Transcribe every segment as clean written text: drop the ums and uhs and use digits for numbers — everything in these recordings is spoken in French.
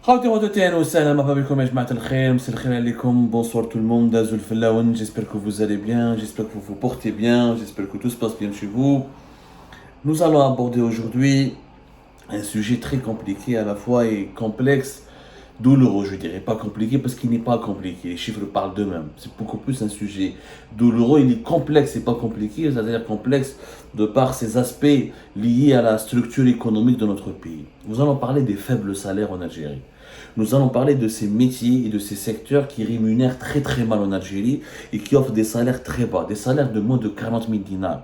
Bonsoir tout le monde, j'espère que vous allez bien, j'espère que vous vous portez bien, j'espère que tout se passe bien chez vous. Nous allons aborder aujourd'hui un sujet très compliqué à la fois et complexe, douloureux, je dirais pas compliqué parce qu'il n'est pas compliqué, les chiffres parlent d'eux-mêmes. C'est beaucoup plus un sujet douloureux, il est complexe et pas compliqué, c'est-à-dire complexe de par ses aspects liés à la structure économique de notre pays. Nous allons parler des faibles salaires en Algérie. Nous allons parler de ces métiers et de ces secteurs qui rémunèrent très très mal en Algérie et qui offrent des salaires très bas, des salaires de moins de 40 000 dinars.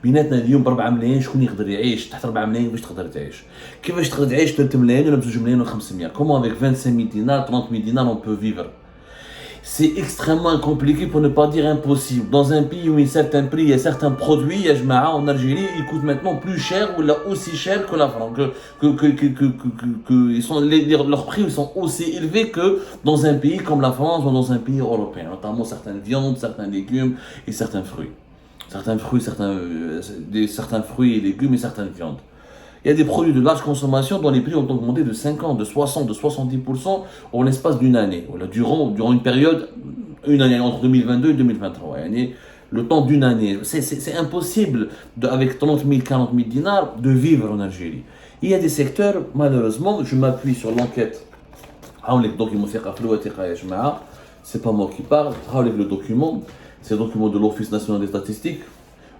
بيناتنا اليوم ب 4 ملايين شكون يقدر يعيش تحت 4 ملايين باش تقدر تعيش كيفاش تقدر تعيش 3 ملايين ولا 2 ملايين و500 comment avec 25 000 dinars 30 000 dinars on peut vivre. C'est extrêmement compliqué pour ne pas dire impossible. Dans un pays où il y a certains prix, il y a certains produits, en Algérie, ils coûtent maintenant plus cher ou là aussi cher que la France. Leurs prix sont aussi élevés que dans un pays comme la France ou dans un pays européen, notamment certaines viandes, certains légumes et certains fruits. Certains fruits et légumes et certaines viandes. Il y a des produits de large consommation dont les prix ont augmenté de 50, de 60, de 70% en l'espace d'une année. Durant une période, une année entre 2022 et 2023. Le temps d'une année. C'est impossible, avec 30 000, 40 000 dinars, de vivre en Algérie. Il y a des secteurs, malheureusement, je m'appuie sur l'enquête. C'est pas moi qui parle, le document. C'est le document de l'Office national des statistiques.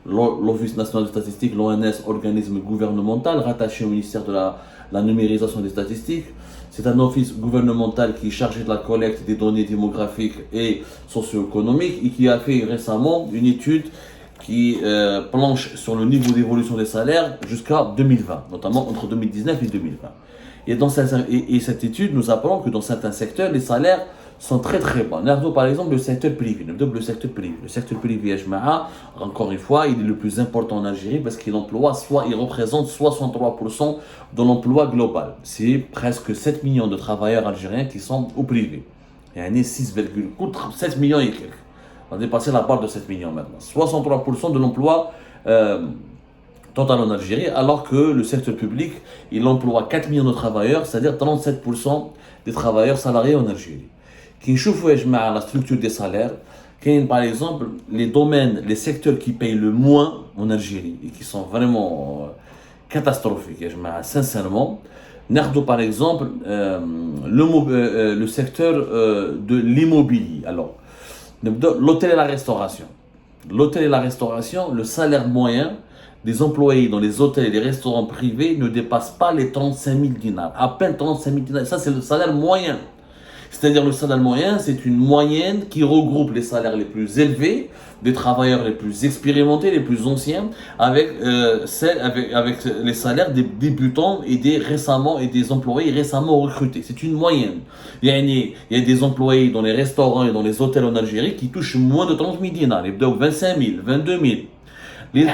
L'Office national des statistiques, l'ONS, organisme gouvernemental rattaché au ministère de la numérisation des statistiques. C'est un office gouvernemental qui est chargé de la collecte des données démographiques et socio-économiques et qui a fait récemment une étude qui planche sur le niveau d'évolution des salaires jusqu'à 2020, notamment entre 2019 et 2020. Et cette étude nous apprend que dans certains secteurs, les salaires sont très très bas. Par exemple, le secteur privé. Le secteur privé, encore une fois, il est le plus important en Algérie parce qu'il représente 63% de l'emploi global. C'est presque 7 millions de travailleurs algériens qui sont au privé. Il y a 7 millions et quelques. On a dépassé la barre de 7 millions maintenant. 63% de l'emploi total en Algérie, alors que le secteur public, il emploie 4 millions de travailleurs, c'est-à-dire 37% des travailleurs salariés en Algérie. Qui نشوفوا يا جماعة la structure des salaires, par exemple les secteurs qui payent le moins en Algérie et qui sont vraiment catastrophiques يا جماعة, sincèrement. ناخذوا par exemple le secteur de l'immobilier. Alors, l'hôtel et la restauration. L'hôtel et la restauration, le salaire moyen des employés dans les hôtels et les restaurants privés ne dépasse pas les 35 000 dinars. À peine 35 000 dinars. Ça, c'est le salaire moyen. C'est-à-dire le salaire moyen, c'est une moyenne qui regroupe les salaires les plus élevés, des travailleurs les plus expérimentés, les plus anciens, avec les salaires des débutants et des employés récemment recrutés. C'est une moyenne. Il y a des employés dans les restaurants et dans les hôtels en Algérie qui touchent moins de 30 000 dinars. Ils doivent 25 000, 22 000. Le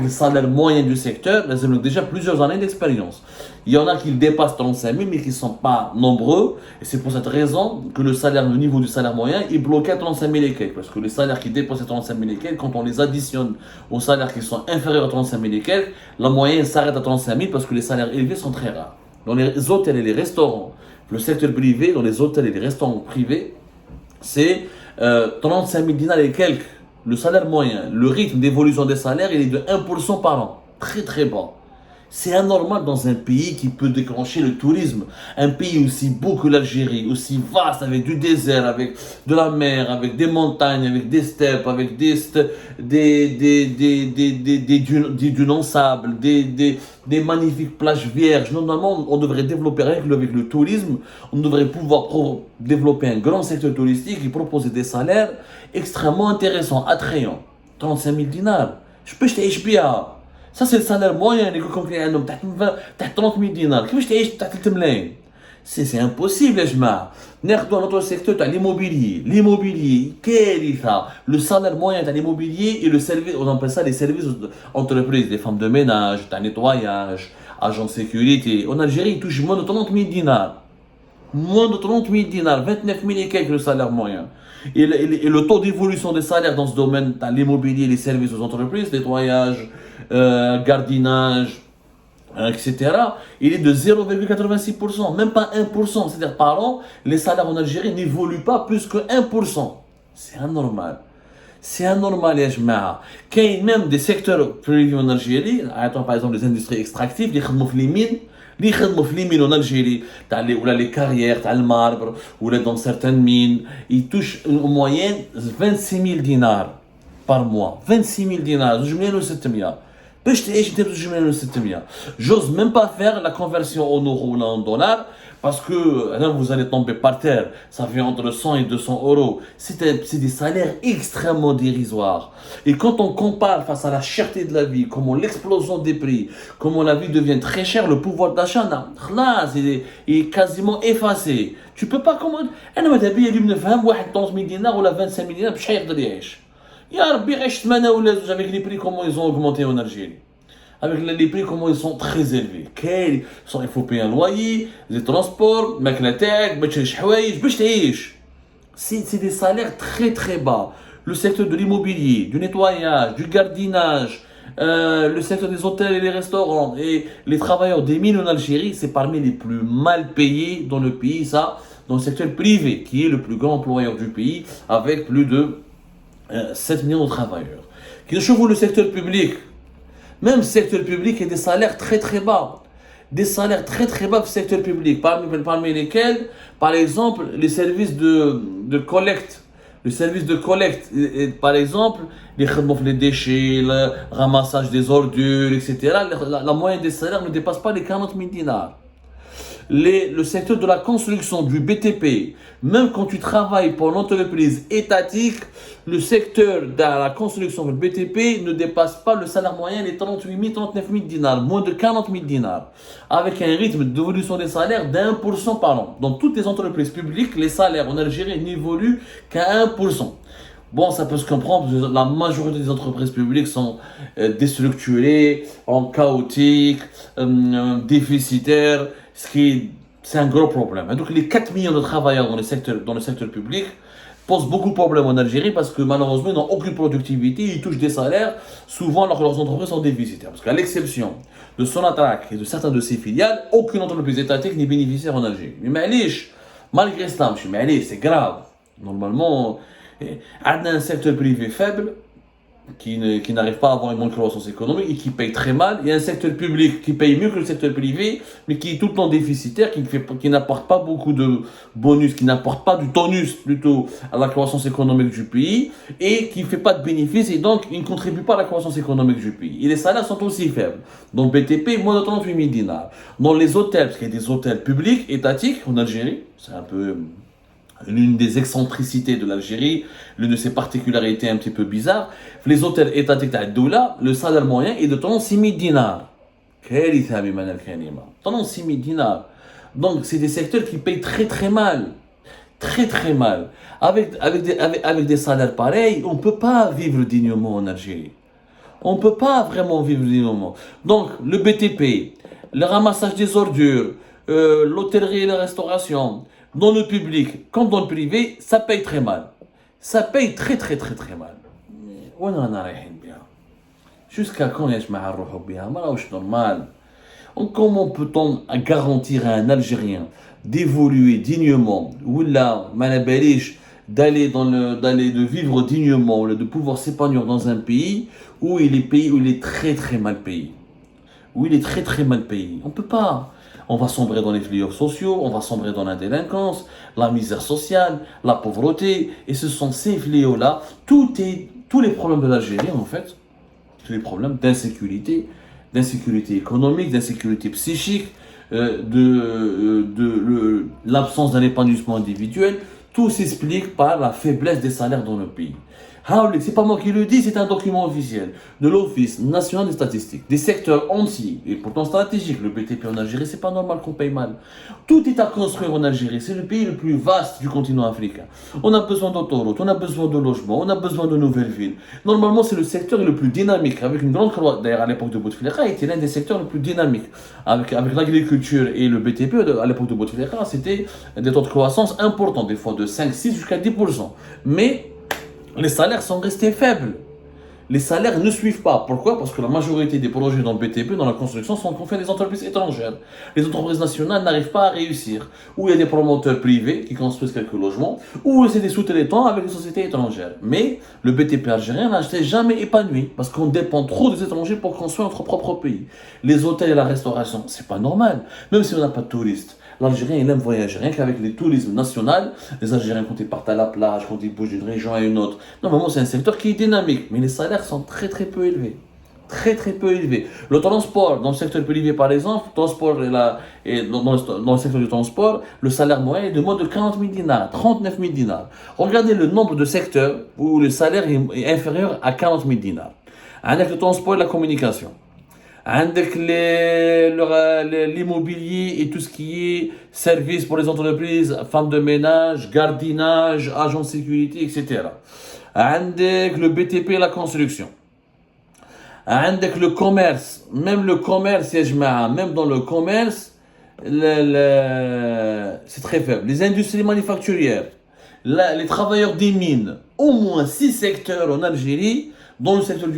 salaire moyen du secteur, ils ont déjà plusieurs années d'expérience. Il y en a qui dépassent 35 000, mais qui ne sont pas nombreux. Et c'est pour cette raison que le niveau du salaire moyen est bloqué à 35 000 et quelques. Parce que les salaires qui dépassent 35 000 et quelques, quand on les additionne aux salaires qui sont inférieurs à 35 000 et quelques, la moyenne s'arrête à 35 000 parce que les salaires élevés sont très rares. Dans les hôtels et les restaurants, le secteur privé, dans les hôtels et les restaurants privés, c'est 35 000 dinars et quelques. Le salaire moyen, le rythme d'évolution des salaires, il est de 1% par an. Très très bas. C'est anormal dans un pays qui peut déclencher le tourisme. Un pays aussi beau que l'Algérie, aussi vaste, avec du désert, avec de la mer, avec des montagnes, avec des steppes, avec des dunes en sable, des magnifiques plages vierges. Normalement, on devrait développer rien que avec le tourisme. On devrait pouvoir développer un grand secteur touristique et proposer des salaires extrêmement intéressants, attrayants. 35 000 dinars. Je peux acheter HBA. Ça, c'est le salaire moyen. Les gens qui ont 30 000 dinars. Qu'est-ce que tu as acheté 3 millions? C'est impossible, les gens. Dans notre secteur, tu as l'immobilier. L'immobilier, le salaire moyen de l'immobilier et le service, on appelle ça les services d'entreprise, les femmes de ménage, le nettoyage, agents de sécurité. En Algérie, ils touchent moins de 30 000 dinars. Moins de 30 000 dinars, 29 000 et quelques le salaire moyen. Et le taux d'évolution des salaires dans ce domaine, tu as l'immobilier, les services aux entreprises, nettoyage, gardiennage, etc., il est de 0,86%, même pas 1%. C'est-à-dire par an, les salaires en Algérie n'évoluent pas plus que 1%. C'est anormal. C'est anormal, يا جماعة. Il y a même des secteurs privés en Algérie, par exemple les industries extractives, qui travaillent في les mines, اللي يخدموا في les mines en Algérie, ou les carrières, تاع الماربر, ou dans certaines mines, ils touchent en moyenne 26 000 dinars par mois. 26 000 dinars, 2,600,000. باش تعيش انت ب 2,600,000. J'ose même pas faire la conversion en euros ou en dollars parce que là vous allez tomber par terre. Ça fait entre 100 et 200 euros. C'est des salaires extrêmement dérisoires. Et quand on compare face à la cherté de la vie, comment l'explosion des prix, comment la vie devient très chère, le pouvoir d'achat est quasiment effacé. Tu peux pas commander. انا ماذا بيا اللي بنفهم واحد 13000 دينار ولا 25000 دينار باش يقدر يعيش. يا ربي عيش 8 ولا 2 avec les prix comment ils ont augmenté en Algérie. Avec les prix comment ils sont très élevés. Il faut payer un loyer, des transports, ماكلة تاعك، باش تشري حوايج، باش تعيش. C'est des salaires très très bas. Le secteur de l'immobilier, du nettoyage, du jardinage, le secteur des hôtels et les restaurants et les travailleurs des mines en Algérie, c'est parmi les plus mal payés dans le pays, ça, dans le secteur privé, qui est le plus grand employeur du pays, avec plus de 7 millions de travailleurs. Qui le secteur public, même le secteur public a des salaires très très bas. Des salaires très très bas au secteur public, parmi lesquels, par exemple, les services de collecte. Le service de collecte, par exemple, les déchets, le ramassage des ordures, etc. La moyenne des salaires ne dépasse pas les 40 000 dinars. Le secteur de la construction, du BTP, même quand tu travailles pour une entreprise étatique, le secteur de la construction du BTP ne dépasse pas le salaire moyen des 38 000, 39 000 dinars, moins de 40 000 dinars, avec un rythme d'évolution des salaires d'1% par an. Dans toutes les entreprises publiques, les salaires en Algérie n'évoluent qu'à 1%. Bon, ça peut se comprendre, la majorité des entreprises publiques sont déstructurées, chaotiques, déficitaires, c'est un gros problème. Donc les 4 millions de travailleurs dans le secteur public posent beaucoup de problèmes en Algérie parce que malheureusement ils n'ont aucune productivité, ils touchent des salaires souvent alors que leurs entreprises sont déficitaires. Parce qu'à l'exception de Sonatrach et de certains de ses filiales, aucune entreprise étatique n'est bénéficiaire en Algérie. Mais malgré cela, c'est grave. Normalement, on a un secteur privé faible qui n'arrive pas à avoir une bonne croissance économique et qui paye très mal. Il y a un secteur public qui paye mieux que le secteur privé, mais qui est tout le temps déficitaire, qui n'apporte pas beaucoup de bonus, qui n'apporte pas du tonus plutôt à la croissance économique du pays et qui ne fait pas de bénéfices et donc il ne contribue pas à la croissance économique du pays. Et les salaires sont aussi faibles. Donc BTP, moins de 38 000 dinars. Dans les hôtels, parce qu'il y a des hôtels publics, étatiques en Algérie, c'est un peu l'une des excentricités de l'Algérie, l'une de ses particularités un petit peu bizarres. Les hôtels étatiques de Doula, le salaire moyen est de 36 000 dinars. 36 000 dinars. Donc, c'est des secteurs qui payent très très mal. Très très mal. Avec des salaires pareils, on ne peut pas vivre dignement en Algérie. On ne peut pas vraiment vivre dignement. Donc, le BTP, le ramassage des ordures, l'hôtellerie et la restauration, dans le public comme dans le privé, ça paye très mal. Ça paye très très très très mal. Jusqu'à quand est-ce que normal? Comment peut-on garantir à un Algérien d'évoluer dignement ou là, d'aller de vivre dignement, de pouvoir s'épanouir dans un pays où il est très très mal payé? Où il est très très mal payé. On ne peut pas. On va sombrer dans les fléaux sociaux, on va sombrer dans la délinquance, la misère sociale, la pauvreté. Et ce sont ces fléaux-là, tous les problèmes de l'Algérie en fait, tous les problèmes d'insécurité économique, d'insécurité psychique, l'absence d'un épanouissement individuel, tout s'explique par la faiblesse des salaires dans le pays. C'est pas moi qui le dis, c'est un document officiel de l'Office national des statistiques, des secteurs entiers, et pourtant stratégiques. Le BTP en Algérie, c'est pas normal qu'on paye mal. Tout est à construire en Algérie, c'est le pays le plus vaste du continent africain. On a besoin d'autoroutes, on a besoin de logements, on a besoin de nouvelles villes. Normalement, c'est le secteur le plus dynamique, avec une grande croissance. D'ailleurs, à l'époque de Bouteflika, était l'un des secteurs les plus dynamiques. Avec l'agriculture et le BTP, à l'époque de Bouteflika, c'était des taux de croissance importants, des fois de 5, 6 jusqu'à 10%. Mais les salaires sont restés faibles. les salaires ne suivent pas. Pourquoi? Parce que la majorité des projets dans le BTP, dans la construction, sont confiés à des entreprises étrangères. Les entreprises nationales n'arrivent pas à réussir. Ou il y a des promoteurs privés qui construisent quelques logements, ou c'est des sous-traitants avec des sociétés étrangères. Mais le BTP algérien n'a jamais épanoui, parce qu'on dépend trop des étrangers pour construire notre propre pays. Les hôtels et la restauration, c'est pas normal. Même si on n'a pas de touristes. L'Algérien, il aime voyager. Rien qu'avec les tourismes national, les Algériens, quand ils partent à la plage, quand ils bougent d'une région à une autre, normalement, c'est un secteur qui est dynamique. Mais les salaires sont très, très peu élevés. Très, très peu élevés. Le transport, dans le secteur privé, par exemple, dans le secteur du transport, le salaire moyen est de moins de 40 000 dinars, 39 000 dinars. Regardez le nombre de secteurs où le salaire est inférieur à 40 000 dinars. Avec le transport et la communication. Avec l'immobilier et tout ce qui est service pour les entreprises, femmes de ménage, gardinage, agents de sécurité, etc. Avec le BTP et la construction. Avec le commerce, même le commerce, même dans le commerce, c'est très faible. Les industries manufacturières, les travailleurs des mines, au moins 6 secteurs en Algérie, dans le secteur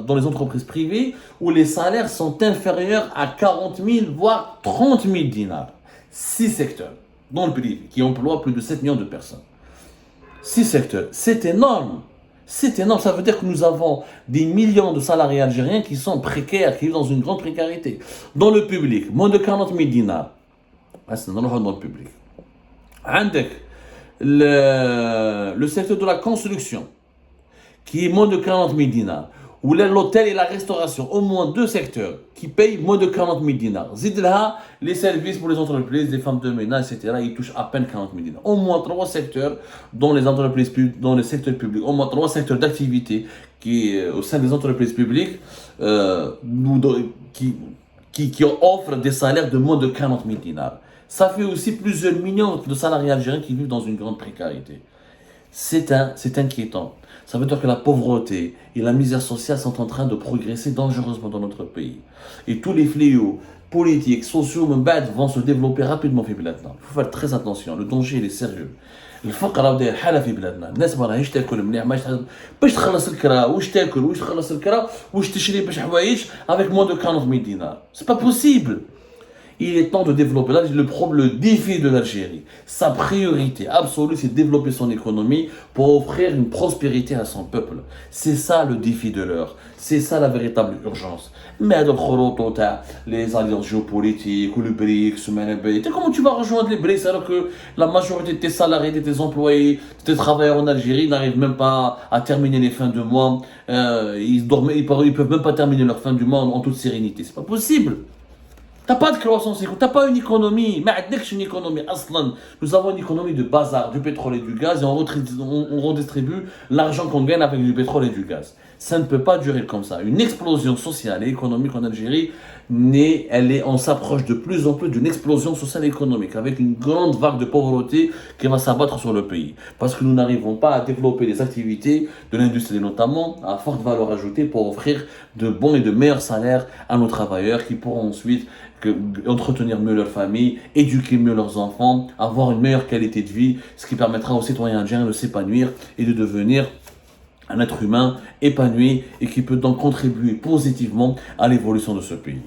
dans les entreprises privées, où les salaires sont inférieurs à 40 000, voire 30 000 dinars. 6 secteurs dans le privé, qui emploient plus de 7 millions de personnes. 6 secteurs, c'est énorme. C'est énorme, ça veut dire que nous avons des millions de salariés algériens qui sont précaires, qui vivent dans une grande précarité. Dans le public, moins de 40 000 dinars. C'est dans le public. Avec le secteur de la construction, qui est moins de 40 000 dinars. Ou l'hôtel et la restauration, au moins 2 secteurs qui payent moins de 40 000 dinars. Zidla, les services pour les entreprises, les femmes de ménage, etc., ils touchent à peine 40 000 dinars. Au moins 3 secteurs dans les entreprises dans le secteur public, au moins 3 secteurs d'activité qui, au sein des entreprises publiques, qui offrent des salaires de moins de 40 000 dinars. Ça fait aussi plusieurs millions de salariés algériens qui vivent dans une grande précarité. C'est inquiétant. Ça veut dire que la pauvreté et la misère sociale sont en train de progresser dangereusement dans notre pays. Et tous les fléaux politiques, sociaux, vont se développer rapidement في بلادنا. Il faut faire très attention, le danger il est sérieux. الفقر راه داير حاله في بلادنا، الناس ما راهيش تاكل مليح، باش تخلص الكرا، واش تاكل، واش تخلص الكرا، واش تشري باش حوايج avec moins de 40 000 dinars. C'est pas possible. Il est temps de développer. Là, le défi de l'Algérie, sa priorité absolue, c'est de développer son économie pour offrir une prospérité à son peuple. C'est ça le défi de l'heure. C'est ça la véritable urgence. Mais les alliances géopolitiques ou le BRICS, comment tu vas rejoindre les BRICS alors que la majorité de tes salariés, de tes employés, de tes travailleurs en Algérie n'arrivent même pas à terminer les fins de mois. Ils peuvent même pas terminer leur fin du mois en toute sérénité. C'est pas possible. T'as pas de croissance, t'as pas une économie, une économie. Nous avons une économie de bazar, du pétrole et du gaz, et on redistribue l'argent qu'on gagne avec du pétrole et du gaz. Ça ne peut pas durer comme ça. Une explosion sociale et économique en Algérie, on s'approche de plus en plus d'une explosion sociale et économique, avec une grande vague de pauvreté qui va s'abattre sur le pays. Parce que nous n'arrivons pas à développer des activités de l'industrie notamment, à forte valeur ajoutée, pour offrir de bons et de meilleurs salaires à nos travailleurs qui pourront ensuite entretenir mieux leur famille, éduquer mieux leurs enfants, avoir une meilleure qualité de vie, ce qui permettra aux citoyens algériens de s'épanouir et de devenir un être humain épanoui et qui peut donc contribuer positivement à l'évolution de ce pays.